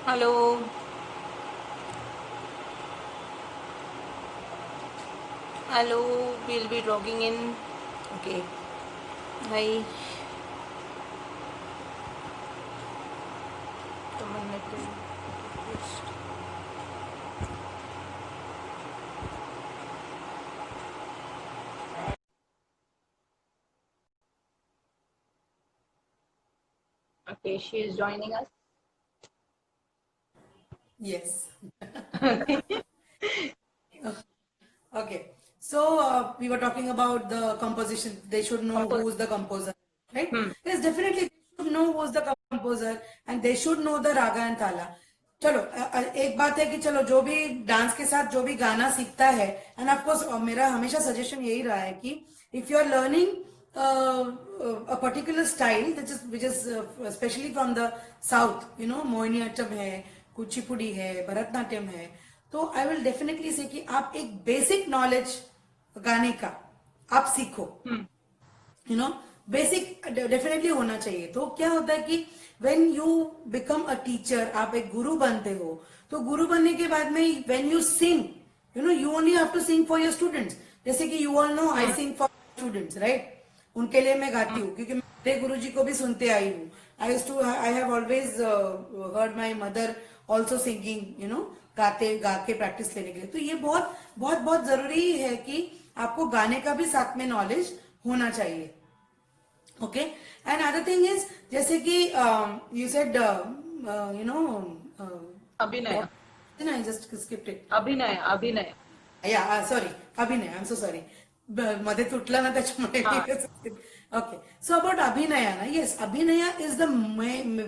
Hello, hello, we'll be logging in. Okay, hi. Come on, let me just- Okay, she is joining us. Yes. Okay. So we were talking about the composition. They should know Compose. who's the composer, right? Hmm. Yes, definitely they should know who's the composer and they should know the raga and thala. चलो एक बात है कि चलो जो भी dance के साथ जो भी गाना सीखता है एंड ऑफ कोर्स मेरा हमेशा सजेशन यही रहा है कि if you are learning a particular style which is especially from the south, you know, Mohiniyattam है, कुचिपुड़ी है, भरतनाट्यम है, तो आई विल डेफिनेटली से कि आप एक बेसिक नॉलेज गाने का आप सीखो, यू नो, बेसिक डेफिनेटली होना चाहिए. तो क्या होता है कि when you become a teacher, आप एक गुरु बनते हो, तो गुरु बनने के बाद में when you sing, you know, you only have to sing for your students. जैसे कि you all know I sing for students, right? उनके लिए मैं गाती हूँ क्योंकि मेरे गुरु जी को भी सुनते आई हूँ. I have always heard my mother also singing, you know, गाते गा के प्रैक्टिस लेने के लिए. तो ये बहुत बहुत बहुत जरूरी है कि आपको गाने का भी साथ में नॉलेज होना चाहिए. Okay. And other thing is जैसे कि यू सेड, यू नो, अभिनय, आई जस्ट स्किप्ड इट. अभिनय, अभिनय. या सॉरी, अभिनय, आय एम सो सॉरी, मध्ये तुटला ना त्याच्यामुळे. हाँ. ओके. सो अबाउट अभिनया ना, yes, abhinaya is the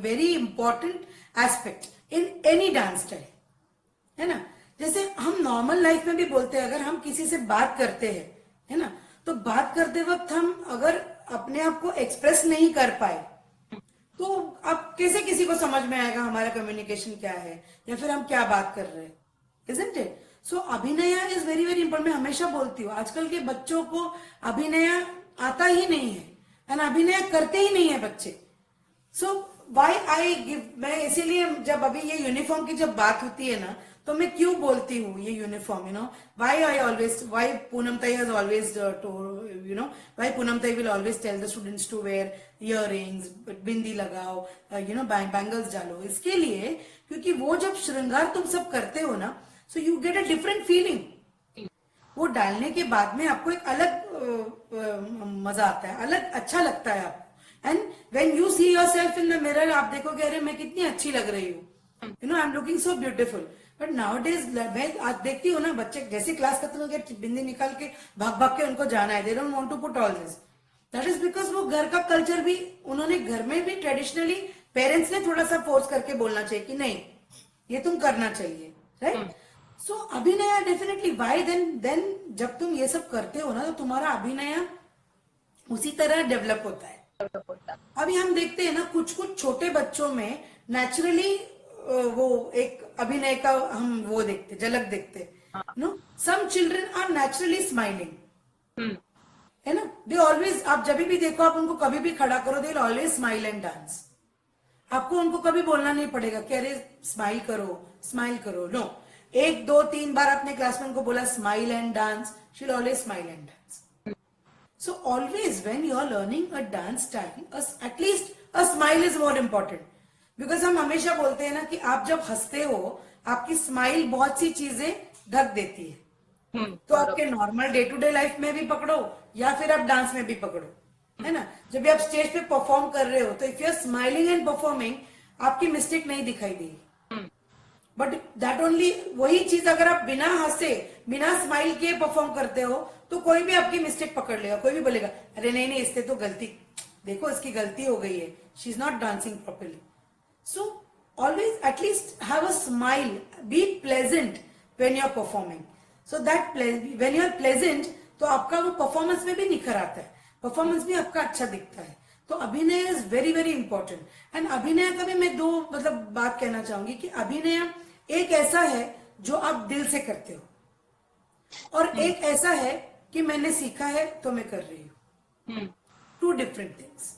very important aspect in any dance style, है ना. जैसे हम नॉर्मल लाइफ में भी बोलते हैं, अगर हम किसी से बात करते हैं, है ना, तो बात करते वक्त हम अगर अपने आप को एक्सप्रेस नहीं कर पाए, तो अब कैसे किसी को समझ में आएगा हमारा कम्युनिकेशन क्या है या फिर हम क्या बात कर रहे हैं, इजंट इट? सो अभिनय इज वेरी वेरी इंपॉर्टेंट. मैं हमेशा बोलती हूँ आजकल के बच्चों को अभिनय आता ही नहीं है एंड अभिनय करते ही नहीं है बच्चे. सो वाई आई गिव, मैं इसीलिए जब अभी ये यूनिफॉर्म की जब बात होती है ना, तो मैं क्यों बोलती हूँ ये uniform, you know, why I always, why Poonam tai has always to, you know, why Poonam tai will always tell the students to wear ear rings, bindi लगाओ, यू नो, बैंगल्स डालो. इसके लिए क्योंकि वो जब श्रृंगार तुम सब करते हो ना, so you get a different feeling. वो डालने के बाद में आपको एक अलग मजा आता है, अलग अच्छा लगता है आपको. And when you see your self in the mirror, आप देखोगे अरे मैं कितनी अच्छी लग रही हूँ, you know, I am looking so beautiful. But now days मैं आज देखती हूँ ना, बच्चे जैसे क्लास खत्म हो गया बिंदी निकाल के भाग भाग के उनको जाना है, they don't want to put all this. That is because वो घर का कल्चर भी उन्होंने घर में भी ट्रेडिशनली पेरेंट्स ने थोड़ा सा फोर्स करके बोलना चाहिए कि नहीं ये तुम करना चाहिए, राइट? सो अभिनय डेफिनेटली, वाई देन जब तुम ये सब करते हो ना, तो तुम्हारा अभिनय उसी तरह डेवलप होता है. अभी हम देखते हैं ना कुछ कुछ छोटे बच्चों में नेचुरली वो एक अभिनय का हम वो देखते, झलक देखते, no. Some children are naturally smiling, है ना. दे ऑलवेज, आप जब भी देखो, आप उनको कभी भी खड़ा करो, they always smile and dance. आपको उनको कभी बोलना नहीं पड़ेगा कि अरे स्माइल करो, स्माइल करो. नो, एक दो तीन बार अपने क्लास में उनको बोला smile and dance, she will always smile and dance. So always when you are learning a dance style, at least a smile is more important. Because हम हमेशा बोलते हैं ना कि आप जब हंसते हो, आपकी स्माइल बहुत सी चीजें ढक देती है. तो आपके normal day to day life में भी पकड़ो या फिर आप डांस में भी पकड़ो, है ना. जब भी आप स्टेज पे परफॉर्म कर रहे हो, तो if you are smiling and performing, आपकी मिस्टेक नहीं दिखाई देगी. बट दैट ओनली, वही चीज अगर आप बिना हंसे बिना स्माइल किए परफॉर्म करते हो, तो कोई भी आपकी मिस्टेक पकड़ लेगा. कोई भी बोलेगा अरे नहीं नहीं, इससे तो गलती, देखो इसकी गलती हो गई है, she is not dancing properly. So always at least have a smile, be pleasant when you are performing. So that when you are pleasant, तो आपका वो परफॉर्मेंस में भी निखर आता है, परफॉर्मेंस भी आपका अच्छा दिखता है. तो अभिनय is very very important. And अभिनय का भी मैं दो मतलब बात कहना चाहूंगी कि अभिनय एक ऐसा है जो आप दिल से करते हो, और एक ऐसा है कि मैंने सीखा है तो मैं कर रही हूं. Two different things.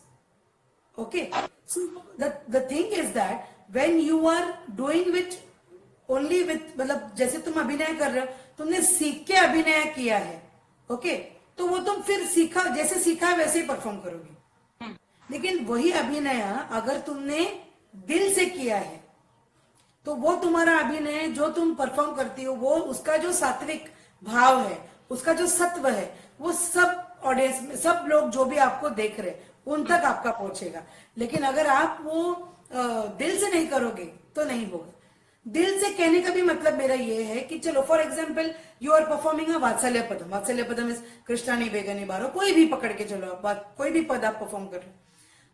Okay. So the thing is that when you are doing with only with, मतलब जैसे तुम अभिनय कर रहे हो, तुमने सीख के अभिनय किया है, ओके, तो वो तुम फिर सीखा, जैसे सीखा है वैसे ही परफॉर्म करोगे। लेकिन वही अभिनय अगर तुमने दिल से किया है, तो वो तुम्हारा अभिनय जो तुम परफॉर्म करती हो, वो उसका जो सात्विक भाव है, उसका जो सत्व है, वो सब ऑडियंस में, सब लोग जो भी आपको देख रहे उन तक आपका पहुंचेगा। लेकिन अगर आप वो दिल से नहीं करोगे तो नहीं होगा। दिल से कहने का भी मतलब मेरा ये है कि चलो for example you are performing a वात्सल्य पदम, वात्सल्य पदम इज कृष्णानी बेगनी बारो, कोई भी पकड़ के चलो आप, कोई भी पद आप परफॉर्म कर रहे हो,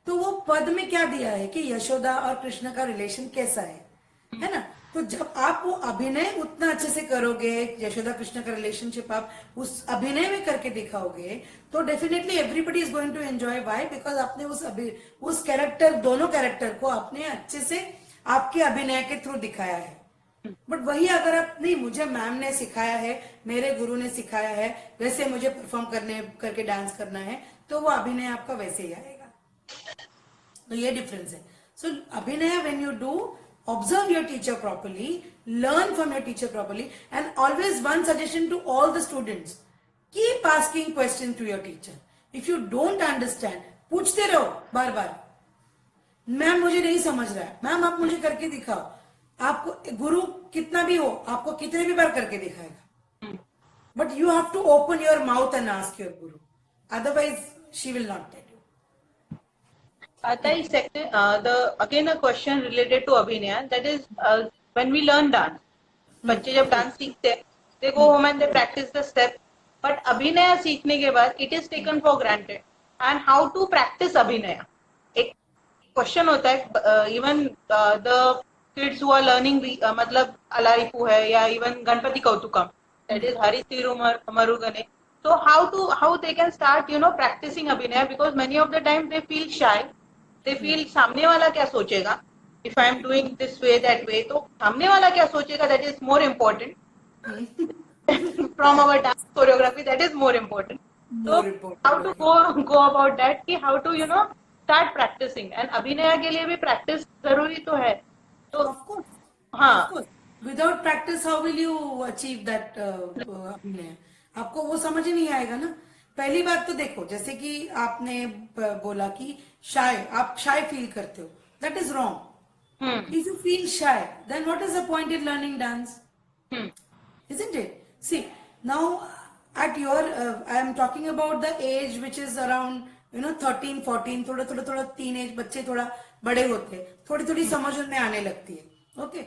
तो वो पद में क्या दिया है कि यशोदा और कृष्ण का रिलेशन कैसा है ना। तो जब आप वो अभिनय उतना अच्छे से करोगे, यशोदा कृष्ण का रिलेशनशिप आप उस अभिनय में करके दिखाओगे, तो definitely everybody is going to enjoy. Why? Because आपने उस कैरेक्टर, दोनों कैरेक्टर को आपने अच्छे से आपके अभिनय के थ्रू दिखाया है। बट वही अगर आप नहीं, मुझे मैम ने सिखाया है, मेरे गुरु ने सिखाया है, वैसे मुझे परफॉर्म करके डांस करना है, तो वो अभिनय आपका वैसे ही आएगा। तो ये डिफरेंस है। सो अभिनय, when you do, observe your teacher properly, learn from your teacher properly, and always one suggestion to all the students, keep asking questions to your teacher. If you don't understand, पूछते रहो बार बार, ma'am मुझे नहीं समझ रहा है, ma'am आप मुझे करके दिखाओ। आपको गुरु कितना भी हो, आपको कितने भी बार करके दिखाएगा, but you have to open your mouth and ask your guru, otherwise she will not tell you. Again a question related to Abhinaya, that is when we learn dance, बच्चे जब डांस सीखते हैं, they go home and they practice the step, but अभिनय सीखने के बाद it is taken for granted, and how to practice अभिनय, एक क्वेश्चन होता है। Even the kids who are learning, मतलब अलारिपू है या even Ganapati Kautukam, that is Hari Murugane, so how they can start practicing abhinaya, because many of the time they feel shy, they feel सामने वाला क्या सोचेगा, if I am doing this way that way, तो सामने वाला क्या सोचेगा, that is more important from our dance choreography, that is more important. So how to go about that, कि how to start practicing, and अभिनय के लिए भी practice जरूरी तो है। तो of course, हाँ, of course. Without practice how will you achieve that अभिनय? आपको वो समझ ही नहीं आएगा ना। पहली बात तो देखो, जैसे कि आपने बोला कि शाय, आप शाय फील करते हो, that is wrong. If you feel shy, then what is the point in learning dance? Isn't it? See, now at your I am talking about the age which is around 13, 14, थोड़ा teenage बच्चे थोड़ा बड़े होते हैं, थोड़ी थोड़ी समझ उनमें आने लगती है। ओके,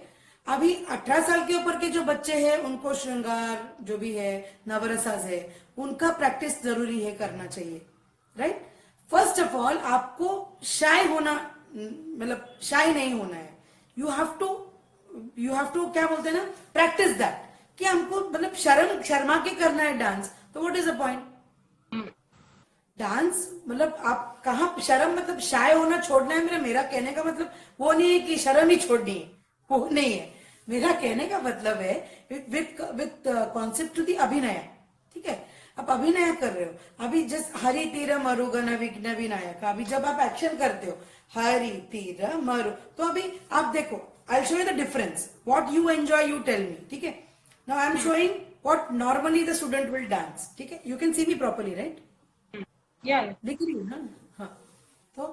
अभी 18 साल के ऊपर के जो बच्चे हैं, उनको श्रृंगार जो भी है, नवरसाज है, उनका प्रैक्टिस जरूरी है, करना चाहिए, राइट। फर्स्ट ऑफ ऑल आपको शाय होना, मतलब शाय नहीं होना है। यू हैव टू क्या बोलते हैं ना, प्रैक्टिस दैट, कि हमको मतलब शर्मा के करना है डांस, तो what is the point? Dance मतलब आप कहाँ शर्म, मतलब शाय होना छोड़ना है। मेरा कहने का मतलब वो नहीं है कि शर्म ही छोड़नी है, वो नहीं है। मेरा कहने का मतलब है विथ कॉन्सेप्ट टू दी अभिनय, ठीक है। आप अभिनय कर रहे हो, अभी जस्ट हरि तीर मरुगन विघ्न विनायक, अभी जब आप एक्शन करते हो हरि तीर मरु, तो अभी आप देखो, I show you the difference, what you enjoy you tell me, ठीक है। Now I am showing what normally the student will dance, ठीक है। You can see me properly, right? लिख रही हूँ ना, हाँ। तो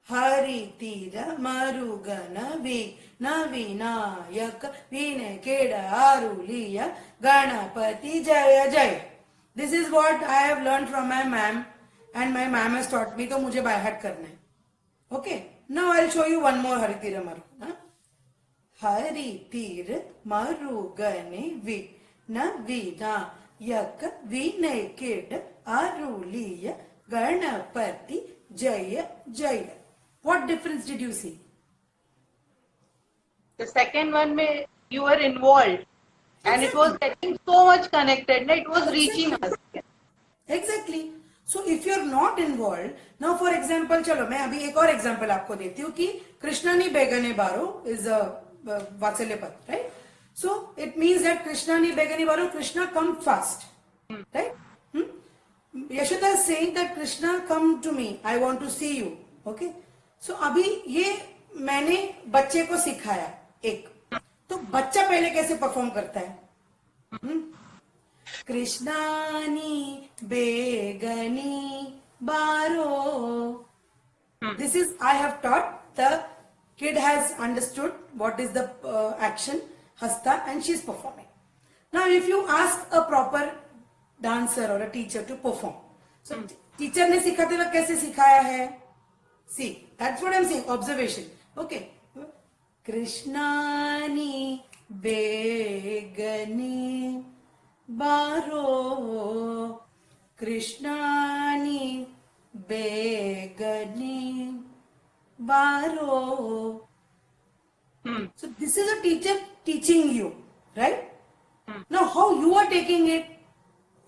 हरि तीर मरुगन विघ्न विनायक विनेकेड आरुलिय गणपति जय जय। This is what I have learn from my ma'am, and my ma'am has taught me, तो मुझे बाय हार्ट करना है। Okay, now I will show you one more Hari तीर मरुगन। हरि तीर मरुगन विघ्न विनायक विनेकेड आरुलिय गणपति जय जय। What difference did you see? the second one में you were involved, and it was getting so much connected, it was reaching us. Exactly. So if you're not involved, now for example, चलो मैं अभी एक और example आपको देती हूँ कि कृष्णानी बेगने बारो is a वात्सल्य पद, right? So it means that Krishnani बेगने बारो, Krishna come fast, right? Yashoda is saying that Krishna come to me, I want to see you, okay? So अभी ये मैंने बच्चे को सिखाया एक, तो बच्चा पहले कैसे परफॉर्म करता है? हम्म? कृष्णानी बेगनी बारो. This is, I have taught, the kid has understood what is the action, hasta, and she is performing. Now, if you ask a proper dancer or a teacher to perform, so teacher ने सिखाते वक्त कैसे सिखाया है? See, that's what I'm saying, observation. Okay. Krishnani बेगनी बारो, कृष्णानी बेगनी बारो. So this is a teacher teaching you, right? Now how you are taking it,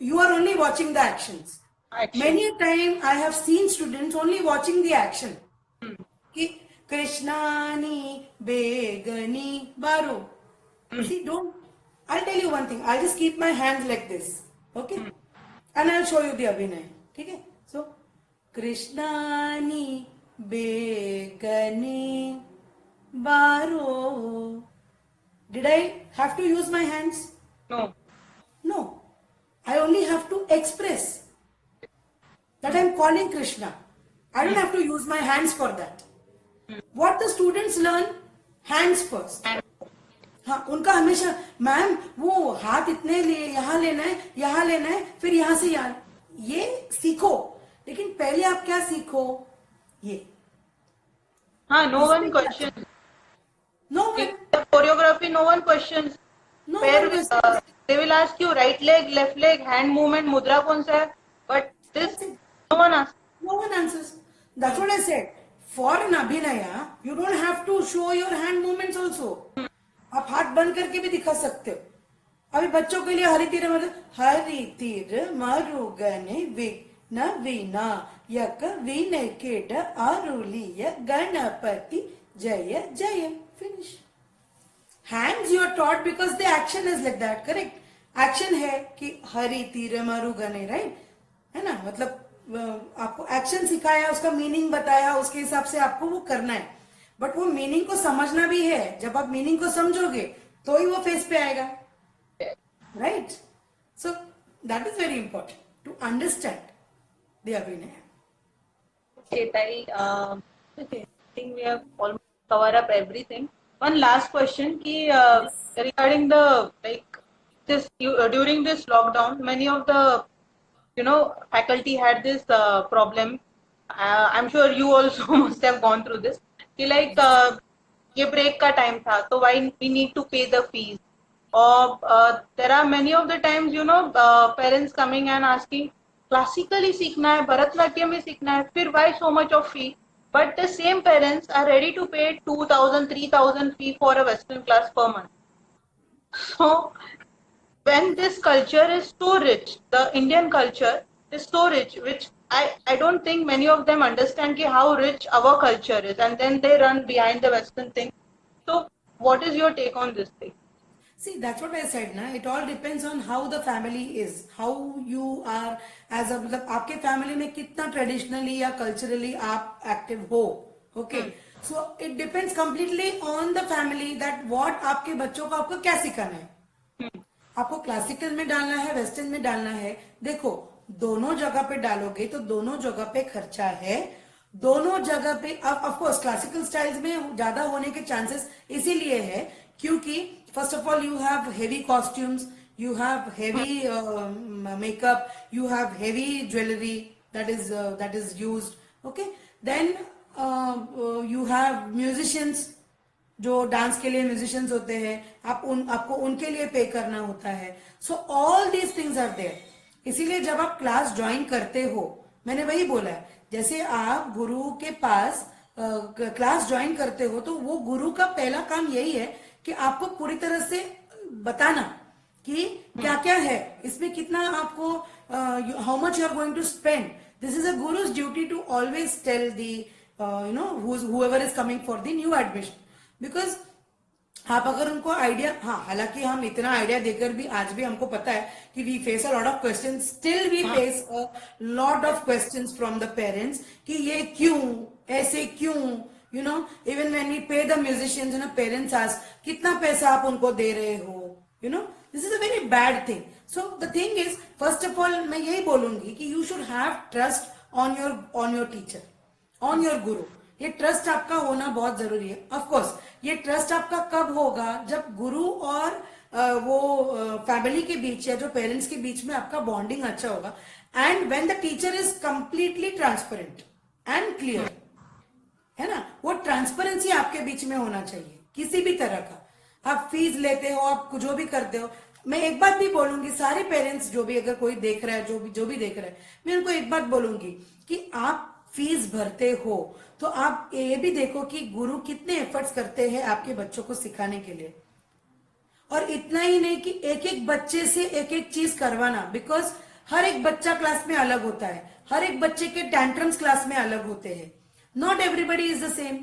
you are only watching the actions. Action. Many a time I have seen students only watching the action. कि कृष्णानी बेगनी बारो. See, don't. I'll tell you one thing. I'll just keep my hands like this, okay? And I'll show you the abhinay. Okay? So, Krishnani बेगनी बारो. Did I have to use my hands? No. No. I only have to express that I'm calling Krishna. I don't have to use my hands for that. What the students learn? Hands first. And हाँ, उनका हमेशा ma'am वो हाथ इतने लिए यहाँ लेना है, फिर यहाँ से यहाँ, ये सीखो. लेकिन पहले आप क्या सीखो? ये. हाँ, no one questions. No, In the choreography, no one questions. no Where one questions. they will ask you right leg, left leg, hand movement, mudra कौन सा है? But this, That's it. no one asks. No one answers. That's what I said. For an abhinaya, you don't have to show your hand movements also. आप हाथ बंद करके भी दिखा सकते हो. अभी बच्चों के लिए हरि तीर मरुगने विघ्न वीणा यक विनय केट आरुलीय गणपति जय जय. Finish. Hands you are taught because the action is like that, correct? Action है कि हरि तीर मरुगने, right? है ना? मतलब आपको एक्शन सिखाया, उसका मीनिंग बताया, उसके हिसाब से आपको वो करना है. बट वो मीनिंग को समझना भी है. जब आप मीनिंग को समझोगे तो ही वो फेस पे आएगा, right? So that is very important to understand the अभिनय. Okay, Tai, okay, I think we have almost covered up everything. One last question, ki, regarding the, like, this, during this lockdown, many of the, faculty had this problem. I'm sure you also must have gone through this. कि like ये break का time था, तो why we need to pay the fees? Or there are many of the times, parents coming and asking, classically सीखना है, भरतनाट्यम ही सीखना है, फिर why so much of fee? But the same parents are ready to pay 2,000, 3,000 fee for a Western class per month. So when this culture is so rich, the Indian culture is so rich, which I don't think many of them understand ki how rich our culture is, and then they run behind the Western thing. So what is your take on this thing? See, that's what I said ना. It all depends on how the family is, how you are as a, मतलब आपके family में कितना traditionally या culturally आप active हो, okay? So it depends completely on the family that what आपके बच्चों को आपको क्या सिखाना है. आपको क्लासिकल में डालना है, वेस्टर्न में डालना है. देखो, दोनों जगह पे डालोगे तो दोनों जगह पे खर्चा है. दोनों जगह पे ऑफ कोर्स क्लासिकल स्टाइल्स में ज्यादा होने के चांसेस इसीलिए है क्योंकि first of all you have heavy costumes, you have heavy makeup, you have heavy jewelry that is used, okay? Then you have musicians, जो डांस के लिए म्यूजिशियंस होते हैं, आपको उनके लिए पे करना होता है. So all these things are there. इसीलिए जब आप क्लास ज्वाइन करते हो, मैंने वही बोला है, जैसे आप गुरु के पास क्लास ज्वाइन करते हो तो वो गुरु का पहला काम यही है कि आपको पूरी तरह से बताना कि क्या क्या है इसमें, कितना आपको, how much you are going to spend. This is a guru's duty to always tell the whoever is coming for the new admission. Because आप अगर उनको आइडिया, हाँ, हालांकि हम इतना आइडिया देकर भी आज भी हमको पता है कि we face a lot of questions, still we face a lot of questions from the parents कि ये क्यों, ऐसे क्यों, you know even when we pay the musicians, you know parents ask कितना पैसा आप उनको दे रहे हो, you know this is a very bad thing. So the thing is, first of all मैं यही बोलूंगी कि you should have trust on your teacher, on your गुरु. ये ट्रस्ट आपका होना बहुत जरूरी है. ऑफ कोर्स ये ट्रस्ट आपका कब होगा, जब गुरु और वो फैमिली के बीच या जो पेरेंट्स के बीच में आपका बॉन्डिंग अच्छा होगा, and when the teacher is completely transparent and clear, है ना. वो ट्रांसपेरेंसी आपके बीच में होना चाहिए किसी भी तरह का. आप फीस लेते हो, आप जो भी करते हो. मैं एक बात भी बोलूंगी, सारे पेरेंट्स जो भी, अगर कोई देख रहा है, जो भी देख रहा है, मैं उनको एक बात बोलूंगी कि आप फीस भरते हो तो आप ये भी देखो कि गुरु कितने एफर्ट्स करते हैं आपके बच्चों को सिखाने के लिए. और इतना ही नहीं कि एक एक बच्चे से एक एक चीज करवाना, बिकॉज हर एक बच्चा क्लास में अलग होता है, हर एक बच्चे के टैंट्रम्स क्लास में अलग होते हैं. Not everybody is the same,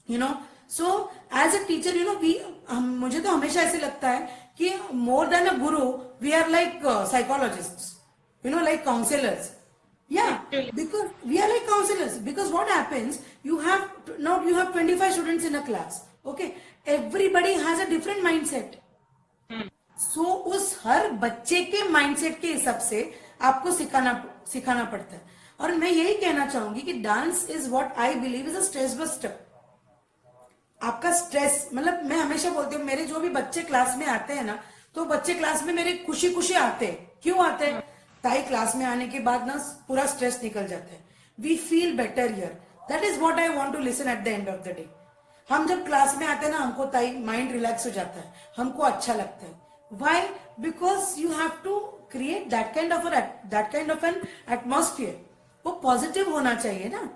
you know. So as a teacher, you know, मुझे तो हमेशा ऐसे लगता है कि मोर than a guru we are like psychologists, you know, like counsellors. Yeah, because we are like counselors. Because what happens, you have 25 students in a class. Okay, everybody has a different mindset. So उस हर बच्चे के mindset के हिसाब से आपको सिखाना पड़ता है. और मैं यही कहना चाहूंगी कि dance is what I believe is a stress buster. आपका स्ट्रेस, मतलब मैं हमेशा बोलती हूँ, मेरे जो भी बच्चे क्लास में आते हैं ना, तो बच्चे क्लास में मेरे खुशी खुशी आते हैं. क्यों आते हैं? ताई क्लास में आने के बाद ना पूरा स्ट्रेस निकल जाता है. We feel better here. That is what I want to listen at the end of the day. हम जब क्लास में आते हैं ना, हमको ताई माइंड रिलैक्स हो जाता है, हमको अच्छा लगता है. Why? Because you have to create that kind of an atmosphere. वो पॉजिटिव होना चाहिए ना.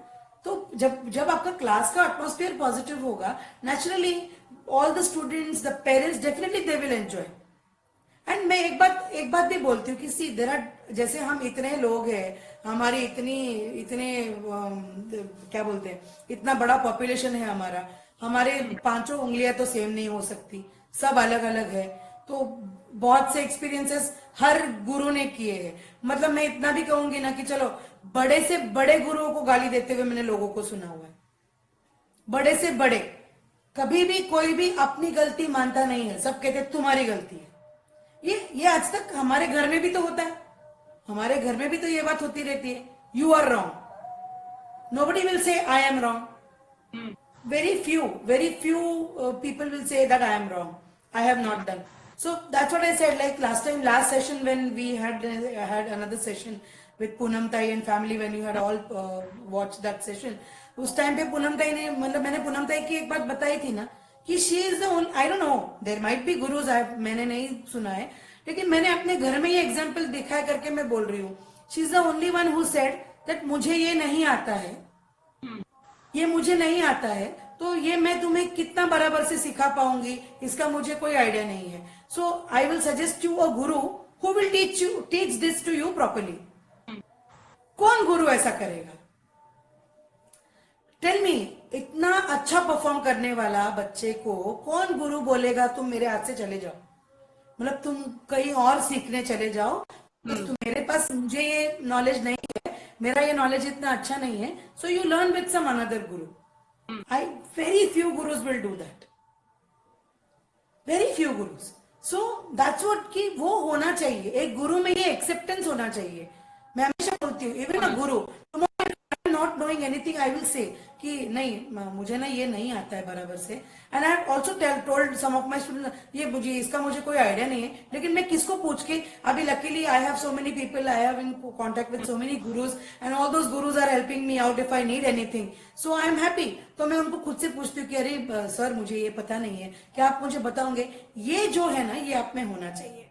तो जब आपका क्लास का एटमॉस्फियर पॉजिटिव होगा, naturally all the students, the parents, definitely they will enjoy. And मैं एक बात भी बोलती हूँ कि सी देयर आर, जैसे हम इतने लोग हैं, हमारी इतने क्या बोलते हैं, इतना बड़ा पॉपुलेशन है हमारा, हमारे पांचों उंगलियां तो सेम नहीं हो सकती, सब अलग अलग है. तो बहुत से एक्सपीरियंसेस हर गुरु ने किए हैं. मतलब मैं इतना भी कहूंगी ना कि चलो, बड़े से बड़े गुरुओं को गाली देते हुए मैंने लोगों को सुना हुआ है. बड़े से बड़े, कभी भी कोई भी अपनी गलती मानता नहीं है, सब कहते तुम्हारी गलती है. ये आज तक हमारे घर में भी तो होता है, हमारे घर में भी तो ये बात होती रहती है. You are wrong. Nobody will say I am wrong. very few people will say that I am wrong, I have not done. So that's what I said, like last session when we had another session with Poonam Tai and family, when you had all watched that session, उस time पे पूनम ताई ने, मतलब मैंने पूनम ताई की एक बात बताई थी ना कि she is the only, I don't know, there might be gurus, मैंने नहीं सुना है, लेकिन मैंने अपने घर में ये एग्जाम्पल दिखा करके मैं बोल रही हूँ. She is the only one who said that मुझे ये नहीं आता है, ये मुझे नहीं आता है, तो ये मैं तुम्हें कितना बराबर से सिखा पाऊंगी, इसका मुझे कोई आइडिया नहीं है. So I will suggest you a guru who will teach this to you properly. कौन गुरु ऐसा करेगा? टेल मी, इतना अच्छा परफॉर्म करने वाला बच्चे को कौन गुरु बोलेगा तुम मेरे हाथ से चले जाओ, मतलब तुम कहीं और सीखने चले जाओ, तो मेरे पास, मुझे ये नॉलेज नहीं है, मेरा ये नॉलेज इतना अच्छा नहीं है, so you learn with some another guru. I very few gurus will do that, very few gurus. So that's what, कि वो होना चाहिए एक गुरु में, ये एक्सेप्टेंस होना चाहिए. मैं हमेशा बोलती हूँ, even a Guru not knowing anything, I will say कि नहीं, मुझे ना ये नहीं आता है बराबर से. And I also told some of my student, ये इसका मुझे कोई आइडिया नहीं है, लेकिन मैं किसको पूछ के, अभी luckily I have so many people, I have in contact with so many gurus, and all those gurus are helping me out if I need anything, so I am happy. तो मैं उनको खुद से पूछती हूँ कि अरे सर, मुझे ये पता नहीं है, क्या आप मुझे बताओगे? ये जो है ना, ये आप में होना चाहिए.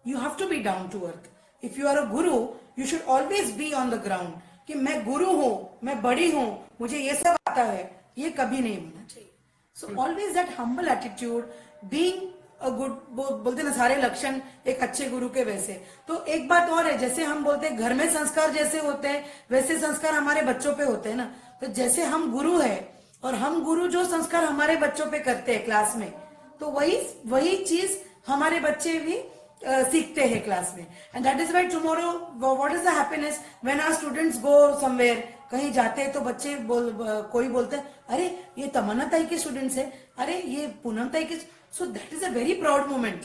You have to be down to earth. If you are a guru, you should always be on the ground, कि मैं गुरु हूं, मैं बड़ी हूं, मुझे ये सब आता है, ये कभी नहीं होना चाहिए. So always that humble attitude, being a good, बोलते ना सारे लक्षण एक अच्छे गुरु के वैसे. तो एक बात और है, जैसे हम बोलते हैं घर में संस्कार जैसे होते हैं, वैसे संस्कार हमारे बच्चों पे होते हैं ना. तो जैसे हम गुरु है, और हम गुरु जो संस्कार हमारे बच्चों पे करते हैं क्लास में, तो वही चीज हमारे बच्चे भी सीखते हैं क्लास में. And that is why tomorrow, what is the happiness when our students go somewhere, कहीं जाते हैं तो बच्चे कोई बोलते हैं अरे ये तमन्ना ताई के स्टूडेंट्स है, अरे ये पूनम ताई के, सो that is a very proud moment.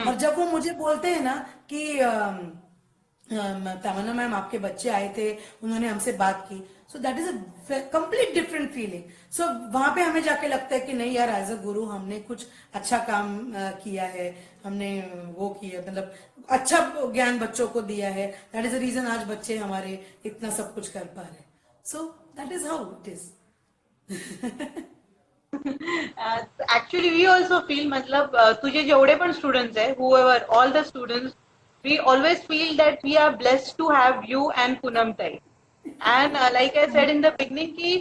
और जब वो मुझे बोलते हैं ना कि तमन्ना मैम आपके बच्चे आए थे, उन्होंने हमसे बात की, so that is a complete different feeling. So वहां पे हमें जाके लगता है कि नहीं यार, एज अ गुरु हमने कुछ अच्छा काम किया है, हमने वो किया, मतलब अच्छा ज्ञान बच्चों को दिया है। दैट इज द रीजन आज बच्चे हमारे इतना सब कुछ कर पा रहे हैं। सो that is how it is. Actually we also feel मतलब तुझे जेवढे पण स्टुडंट्स आहे, whoever all the students, we always feel that we are blessed to have you and Poonam Tai. And like I said in the beginning ki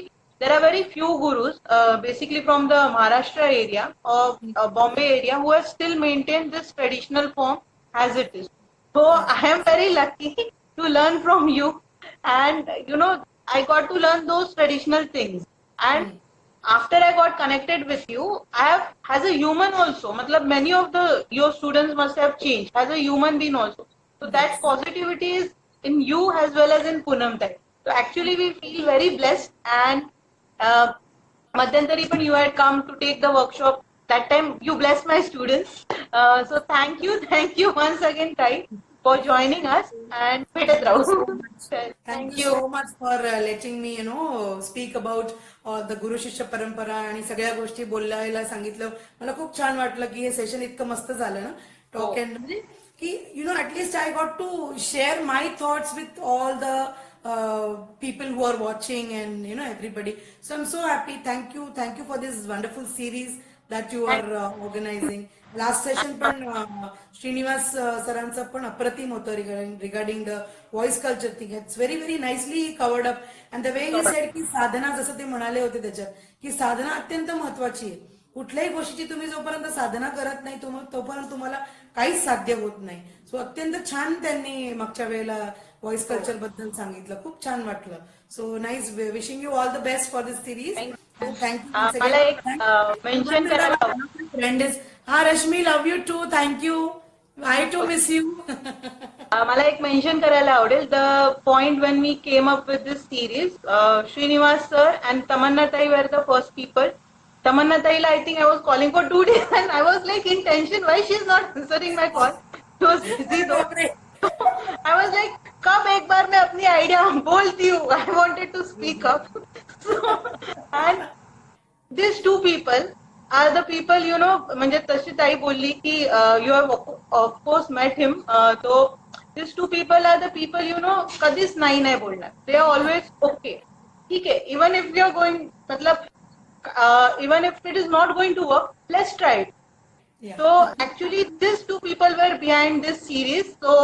there are very few gurus basically from the Maharashtra area or Bombay area who have still maintained this traditional form as it is. So I am very lucky to learn from you, and you know I got to learn those traditional things. And after I got connected with you, I have as a human also, matlab many of the your students must have changed as a human being also. So that positivity is in you as well as in Poonam Tai. So actually we feel very blessed, and Madhyantari पण you had come to take the workshop. That time you blessed my students. So thank you once again, Tai, for joining us, and भेटत राहू. Thank you so much for letting me, speak about the गुरु शिष्य परंपरा आणि सगळ्या गोष्टी बोलायला सांगितलं. मला खूप छान वाटलं की हे सेशन इतकं मस्त झालं ना, टॉक अँड म्हणजे की at least I got to share my thoughts with all the people who are watching and everybody. So I'm so happy. Thank you for this wonderful series that you are organizing. Last session पण श्रीनिवास सरांचं पण अप्रतिम होतं regarding the voice culture thing. It's very very nicely covered up. And the way he said की साधना, जसं ते म्हणाले होते त्याच्यात की साधना अत्यंत महत्वाची आहे. कुठल्याही गोष्टीची तुम्ही जोपर्यंत साधना करत नाही तोपर्यंत तुम्हाला काहीच साध्य होत नाही. सो अत्यंत छान त्यांनी मागच्या वेळेला व्हॉइस कल्चर बद्दल सांगितलं. खूप छान वाटलं. So nice. Wishing you all the best for this series. Thank you. मला एक मेन्शन करायला friend is Rashmi, love you too. Thank you. I too miss you. मला एक मेन्शन करायला आवडेल. The point when we came up with this series, Srinivas sir and Tamanna tai were the first people. Tamanna ताईला I think I was calling for 2 days and I was like in tension, why she is not answering my call. She was busy though. I was like, कब एक बार मैं अपनी idea बोलती हूँ. I wanted to speak up. And these 2 people are the people, म्हणजे तशी ताई बोलली की you have of course met him. तो these 2 people are the people, कधीच नाही बोलणार. They are always okay. ठीक है, even if we are going, मतलब even if it is not going to work, let's try it. Yeah. So actually these 2 people were behind this series. So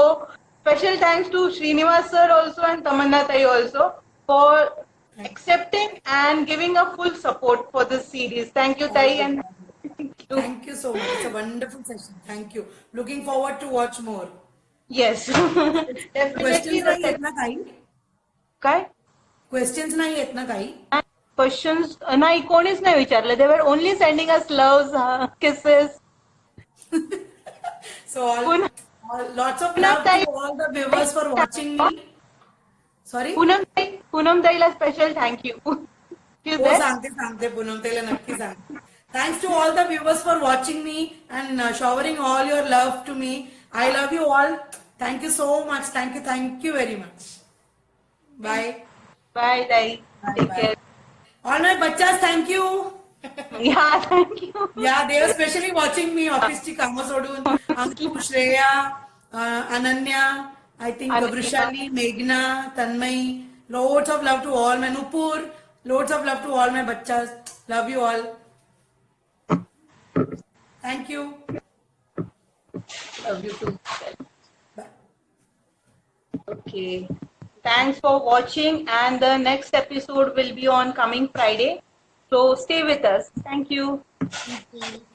special thanks to Srinivas sir also and Tamanna Tai also for accepting and giving a full support for this series. Thank you, Tai, and thank you so much. It's a wonderful session. Thank you. Looking forward to watch more. Yes. Definitely. काय questions नाही येत ना काही? Questions नाही, कोणीच नाही विचारले. They were only sending us loves, kisses. So lots of love to all the viewers for watching me. Sorry? Poonam ताईला स्पेशल थँक्यू. सांगते पूनम ताईला नक्की सांगते. Thanks to all the viewers for watching me and showering all your love to me. I love you all. Thank you so much. Thank you very much. Bye. Bye, Tai. Take care. All my bachas, thank you. Yeah, thank you. Yeah, they are specially watching me. ऑफिसची कामं सोडून. Anku, Shreya, Ananya, I think Vrushali, Meghna, Tanmay. Loads of love to all my Nupur. Loads of love to all my bachas. Love you all. Thank you. Love you too. Bye. Okay. Thanks for watching, and the next episode will be on coming Friday. So stay with us. Thank you. Thank you.